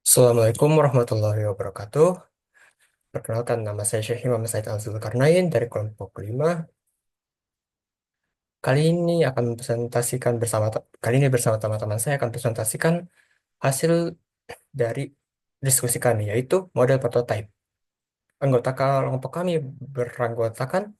Assalamualaikum warahmatullahi wabarakatuh. Perkenalkan, nama saya Syekh Imam Said Al-Zulkarnain dari kelompok 5. Kali ini bersama teman-teman saya akan presentasikan hasil dari diskusi kami, yaitu model prototype. Anggota kelompok kami beranggotakan,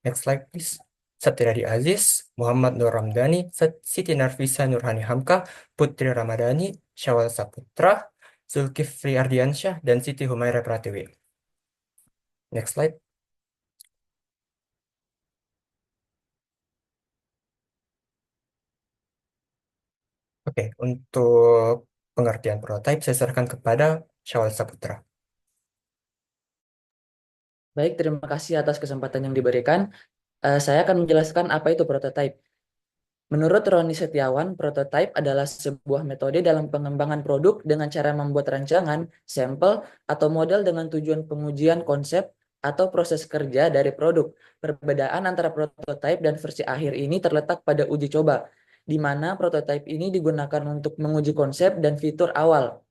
next slide please, Satyadi Aziz, Muhammad Nur Ramdhani, Siti Narfisa Nurhani Hamka, Putri Ramadhani, Syawal Saputra, Zulkifli Ardiansyah, dan Siti Humaira Pratiwi. Next slide. Oke, untuk pengertian prototipe saya serahkan kepada Syawal Saputra. Baik, terima kasih atas kesempatan yang diberikan. Saya akan menjelaskan apa itu prototype. Menurut Roni Setiawan, prototype adalah sebuah metode dalam pengembangan produk dengan cara membuat rancangan, sampel, atau model dengan tujuan pengujian konsep atau proses kerja dari produk. Perbedaan antara prototype dan versi akhir ini terletak pada uji coba, di mana prototype ini digunakan untuk menguji konsep dan fitur awal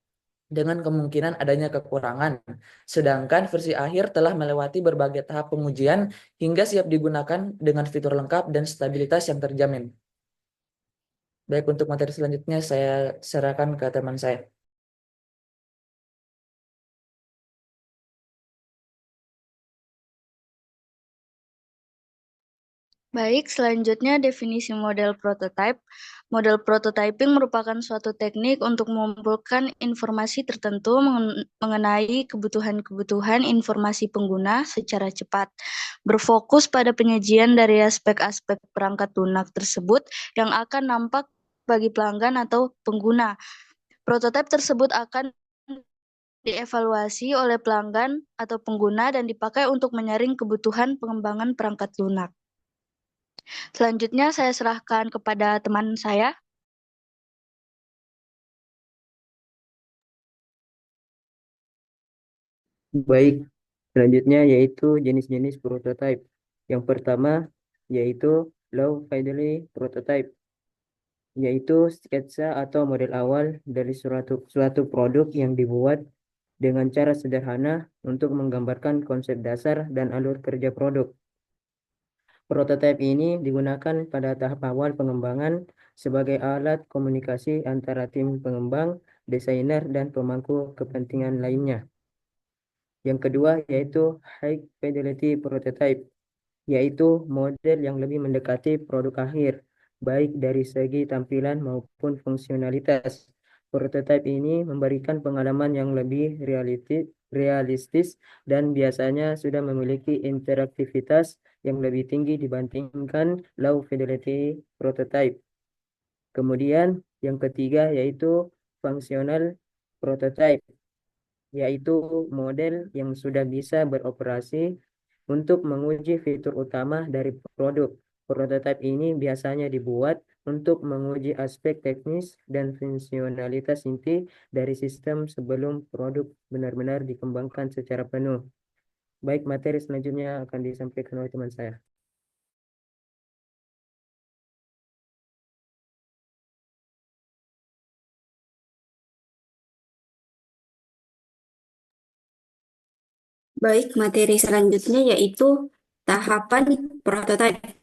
dengan kemungkinan adanya kekurangan. Sedangkan versi akhir telah melewati berbagai tahap pengujian hingga siap digunakan dengan fitur lengkap dan stabilitas yang terjamin. Baik, untuk materi selanjutnya saya serahkan ke teman saya. Baik, selanjutnya definisi model prototype. Model prototyping merupakan suatu teknik untuk mengumpulkan informasi tertentu mengenai kebutuhan-kebutuhan informasi pengguna secara cepat. Berfokus pada penyajian dari aspek-aspek perangkat lunak tersebut yang akan nampak bagi pelanggan atau pengguna. Prototipe tersebut akan dievaluasi oleh pelanggan atau pengguna dan dipakai untuk menyaring kebutuhan pengembangan perangkat lunak. Selanjutnya saya serahkan kepada teman saya. Baik, selanjutnya yaitu jenis-jenis prototype. Yang pertama yaitu low fidelity prototype, yaitu sketsa atau model awal dari suatu produk yang dibuat dengan cara sederhana untuk menggambarkan konsep dasar dan alur kerja produk. Prototipe ini digunakan pada tahap awal pengembangan sebagai alat komunikasi antara tim pengembang, desainer, dan pemangku kepentingan lainnya. Yang kedua yaitu high fidelity prototype, yaitu model yang lebih mendekati produk akhir, baik dari segi tampilan maupun fungsionalitas. Prototipe ini memberikan pengalaman yang lebih realistis dan biasanya sudah memiliki interaktivitas yang lebih tinggi dibandingkan low fidelity prototype. Kemudian yang ketiga yaitu functional prototype, yaitu model yang sudah bisa beroperasi untuk menguji fitur utama dari produk. Prototipe ini biasanya dibuat untuk menguji aspek teknis dan fungsionalitas inti dari sistem sebelum produk benar-benar dikembangkan secara penuh. Baik, materi selanjutnya akan disampaikan oleh teman saya. Baik, materi selanjutnya yaitu tahapan prototipe.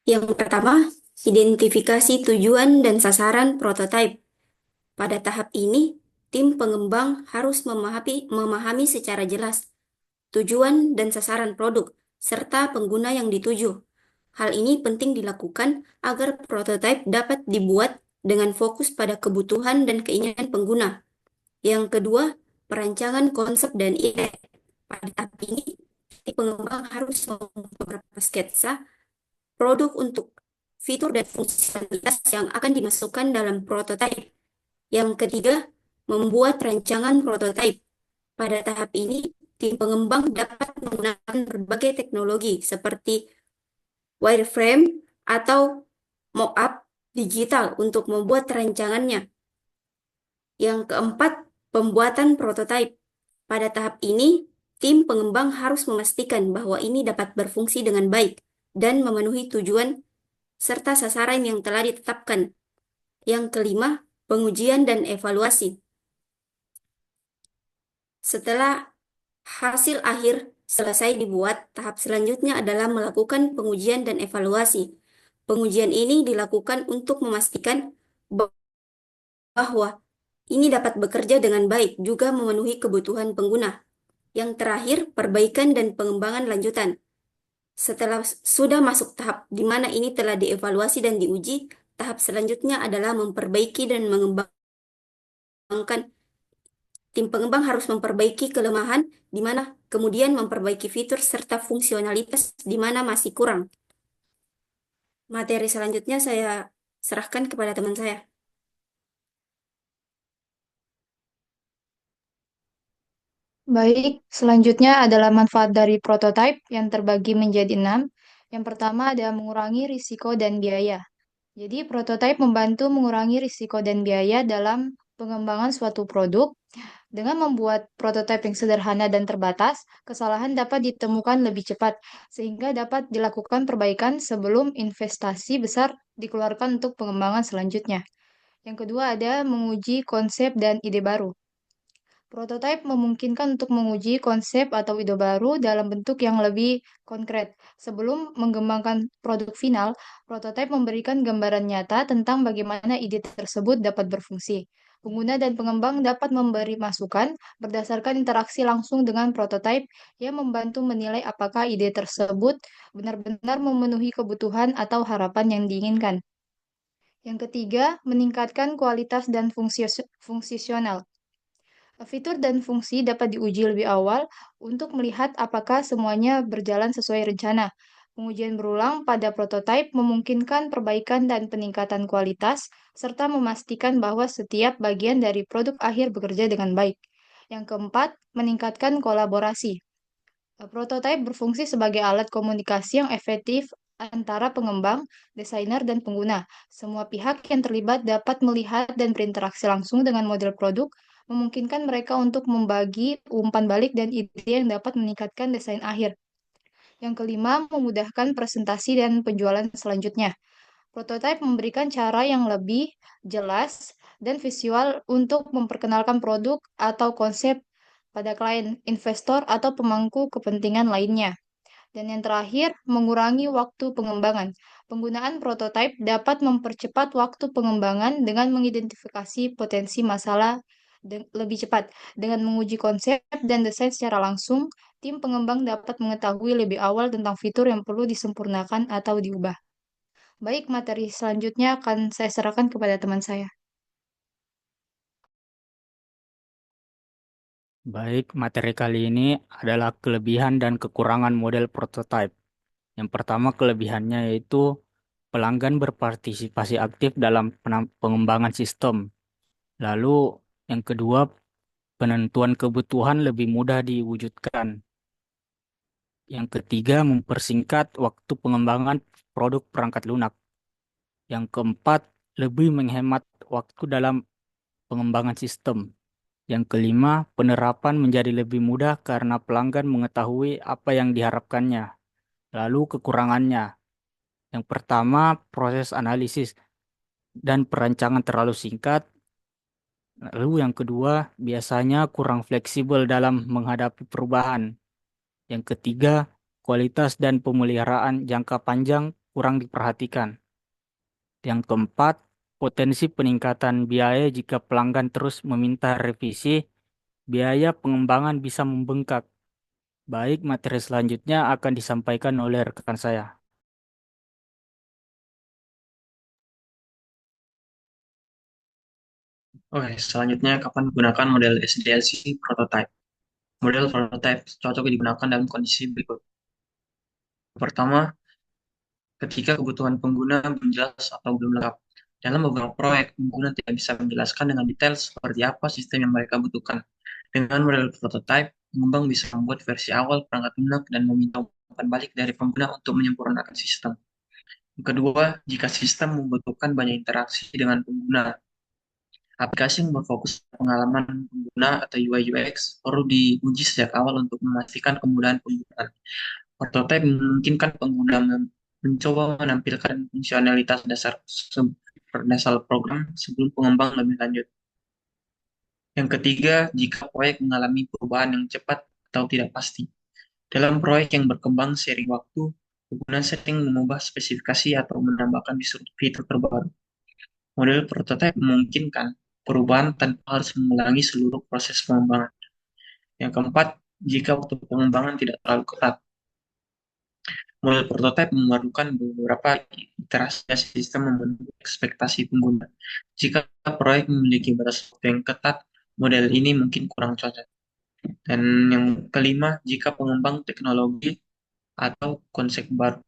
Yang pertama, identifikasi tujuan dan sasaran prototipe. Pada tahap ini, tim pengembang harus memahami secara jelas tujuan dan sasaran produk, serta pengguna yang dituju. Hal ini penting dilakukan agar prototipe dapat dibuat dengan fokus pada kebutuhan dan keinginan pengguna. Yang kedua, perancangan konsep dan ide. Pada tahap ini, tim pengembang harus membuat beberapa sketsa produk untuk fitur dan fungsionalitas yang akan dimasukkan dalam prototipe. Yang ketiga, membuat rancangan prototipe. Pada tahap ini, tim pengembang dapat menggunakan berbagai teknologi seperti wireframe atau mockup digital untuk membuat rancangannya. Yang keempat, pembuatan prototipe. Pada tahap ini, tim pengembang harus memastikan bahwa ini dapat berfungsi dengan baik dan memenuhi tujuan serta sasaran yang telah ditetapkan. Yang kelima, pengujian dan evaluasi. Setelah hasil akhir selesai dibuat, tahap selanjutnya adalah melakukan pengujian dan evaluasi. Pengujian ini dilakukan untuk memastikan bahwa ini dapat bekerja dengan baik, juga memenuhi kebutuhan pengguna. Yang terakhir, perbaikan dan pengembangan lanjutan. Setelah sudah masuk tahap di mana ini telah dievaluasi dan diuji, tahap selanjutnya adalah memperbaiki dan mengembangkan. Tim pengembang harus memperbaiki kelemahan di mana, kemudian memperbaiki fitur serta fungsionalitas di mana masih kurang. Materi selanjutnya saya serahkan kepada teman saya. Baik, selanjutnya adalah manfaat dari prototipe yang terbagi menjadi 6. Yang pertama adalah mengurangi risiko dan biaya. Jadi, prototipe membantu mengurangi risiko dan biaya dalam pengembangan suatu produk. Dengan membuat prototipe yang sederhana dan terbatas, kesalahan dapat ditemukan lebih cepat, sehingga dapat dilakukan perbaikan sebelum investasi besar dikeluarkan untuk pengembangan selanjutnya. Yang kedua ada menguji konsep dan ide baru. Prototipe memungkinkan untuk menguji konsep atau ide baru dalam bentuk yang lebih konkret. Sebelum mengembangkan produk final, prototipe memberikan gambaran nyata tentang bagaimana ide tersebut dapat berfungsi. Pengguna dan pengembang dapat memberi masukan berdasarkan interaksi langsung dengan prototipe yang membantu menilai apakah ide tersebut benar-benar memenuhi kebutuhan atau harapan yang diinginkan. Yang ketiga, meningkatkan kualitas dan fungsional. Fitur dan fungsi dapat diuji lebih awal untuk melihat apakah semuanya berjalan sesuai rencana. Pengujian berulang pada prototipe memungkinkan perbaikan dan peningkatan kualitas, serta memastikan bahwa setiap bagian dari produk akhir bekerja dengan baik. Yang keempat, meningkatkan kolaborasi. Prototipe berfungsi sebagai alat komunikasi yang efektif antara pengembang, desainer, dan pengguna. Semua pihak yang terlibat dapat melihat dan berinteraksi langsung dengan model produk, memungkinkan mereka untuk membagi umpan balik dan ide yang dapat meningkatkan desain akhir. Yang kelima, memudahkan presentasi dan penjualan selanjutnya. Prototipe memberikan cara yang lebih jelas dan visual untuk memperkenalkan produk atau konsep pada klien, investor, atau pemangku kepentingan lainnya. Dan yang terakhir, mengurangi waktu pengembangan. Penggunaan prototipe dapat mempercepat waktu pengembangan dengan mengidentifikasi potensi masalah lebih cepat. Dengan menguji konsep dan desain secara langsung, tim pengembang dapat mengetahui lebih awal tentang fitur yang perlu disempurnakan atau diubah. Baik, materi selanjutnya akan saya serahkan kepada teman saya. Baik, materi kali ini adalah kelebihan dan kekurangan model prototype. Yang pertama kelebihannya yaitu pelanggan berpartisipasi aktif dalam pengembangan sistem. Lalu yang kedua, penentuan kebutuhan lebih mudah diwujudkan. Yang ketiga, mempersingkat waktu pengembangan produk perangkat lunak. Yang keempat, lebih menghemat waktu dalam pengembangan sistem. Yang kelima, penerapan menjadi lebih mudah karena pelanggan mengetahui apa yang diharapkannya. Lalu kekurangannya. Yang pertama, proses analisis dan perancangan terlalu singkat. Lalu yang kedua, biasanya kurang fleksibel dalam menghadapi perubahan. Yang ketiga, kualitas dan pemeliharaan jangka panjang kurang diperhatikan. Yang keempat, potensi peningkatan biaya jika pelanggan terus meminta revisi, biaya pengembangan bisa membengkak. Baik, materi selanjutnya akan disampaikan oleh rekan saya. Oke, selanjutnya kapan menggunakan model SDLC prototype. Model prototype cocok digunakan dalam kondisi berikut. Pertama, ketika kebutuhan pengguna belum jelas atau belum lengkap. Dalam beberapa proyek, pengguna tidak bisa menjelaskan dengan detail seperti apa sistem yang mereka butuhkan. Dengan model prototype, pengembang bisa membuat versi awal perangkat lunak dan meminta umpan balik dari pengguna untuk menyempurnakan sistem. Yang kedua, jika sistem membutuhkan banyak interaksi dengan pengguna, aplikasi yang berfokus pada pengalaman pengguna atau UI UX perlu diuji sejak awal untuk memastikan kemudahan penggunaan. Prototype memungkinkan pengguna mencoba menampilkan fungsionalitas dasar program sebelum pengembang lebih lanjut. Yang ketiga, jika proyek mengalami perubahan yang cepat atau tidak pasti. Dalam proyek yang berkembang seiring waktu, pengguna sering mengubah spesifikasi atau menambahkan fitur terbaru. Model prototipe memungkinkan perubahan tanpa harus mengulangi seluruh proses pengembangan. Yang keempat, jika waktu pengembangan tidak terlalu ketat. Model prototipe memerlukan beberapa iterasi sistem memenuhi ekspektasi pengguna. Jika proyek memiliki batas waktu yang ketat, model ini mungkin kurang cocok. Dan yang kelima, jika pengembang teknologi atau konsep baru.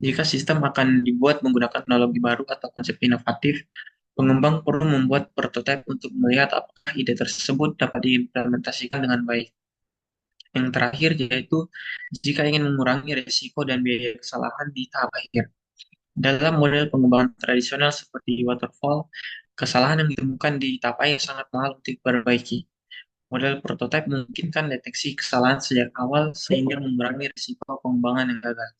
Jika sistem akan dibuat menggunakan teknologi baru atau konsep inovatif, pengembang perlu membuat prototipe untuk melihat apakah ide tersebut dapat diimplementasikan dengan baik. Yang terakhir yaitu jika ingin mengurangi risiko dan biaya kesalahan di tahap akhir. Dalam model pengembangan tradisional seperti waterfall, kesalahan yang ditemukan di tahap akhir sangat mahal untuk diperbaiki. Model prototipe memungkinkan deteksi kesalahan sejak awal sehingga mengurangi risiko pengembangan yang gagal.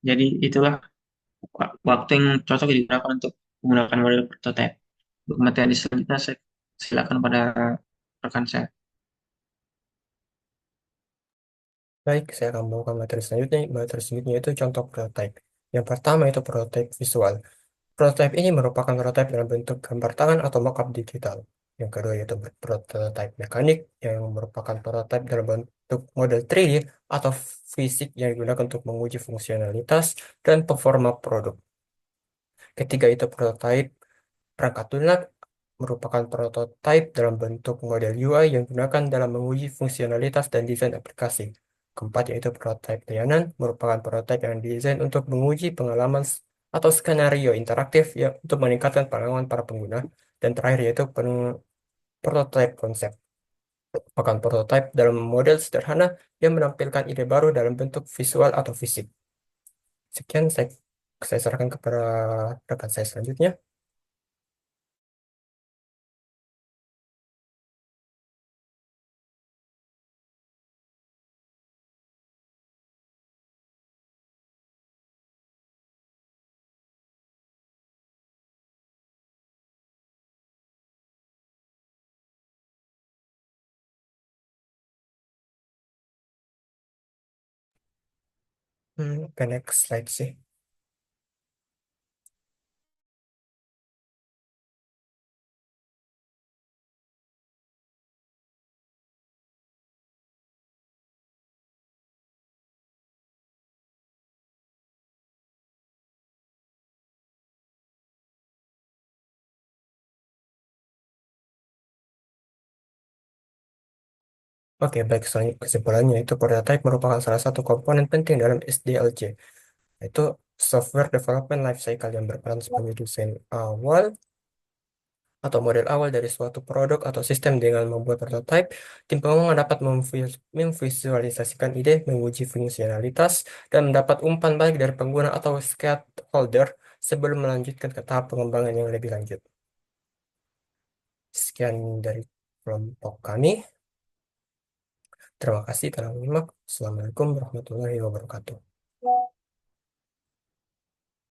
Jadi itulah waktu yang cocok digunakan untuk menggunakan model prototipe. Untuk materi selanjutnya saya silakan pada rekan saya. Baik, saya akan membawakan materi selanjutnya. Materi selanjutnya itu contoh prototype. Yang pertama itu prototype visual. Prototype ini merupakan prototype dalam bentuk gambar tangan atau mockup digital. Yang kedua yaitu prototype mekanik, yang merupakan prototype dalam bentuk model 3D atau fisik yang digunakan untuk menguji fungsionalitas dan performa produk. Ketiga itu prototype perangkat lunak, merupakan prototipe dalam bentuk model UI yang digunakan dalam menguji fungsionalitas dan desain aplikasi. Keempat yaitu prototipe layanan, merupakan prototipe yang didesain untuk menguji pengalaman atau skenario interaktif yang untuk meningkatkan pengalaman para pengguna. Dan terakhir yaitu prototipe konsep, merupakan prototipe dalam model sederhana yang menampilkan ide baru dalam bentuk visual atau fisik. Sekian saya serahkan kepada rekan saya selanjutnya. Ke next slide sih. Oke, baik. Selanjutnya kesimpulannya itu prototype merupakan salah satu komponen penting dalam SDLC, yaitu Software Development Lifecycle yang berperan sebagai desain awal atau model awal dari suatu produk atau sistem. Dengan membuat prototype, tim pengembangan dapat memvisualisasikan ide, menguji fungsionalitas, dan mendapat umpan balik dari pengguna atau stakeholder sebelum melanjutkan ke tahap pengembangan yang lebih lanjut. Sekian dari kelompok kami. Terima kasih telah menyimak. Assalamualaikum warahmatullahi wabarakatuh.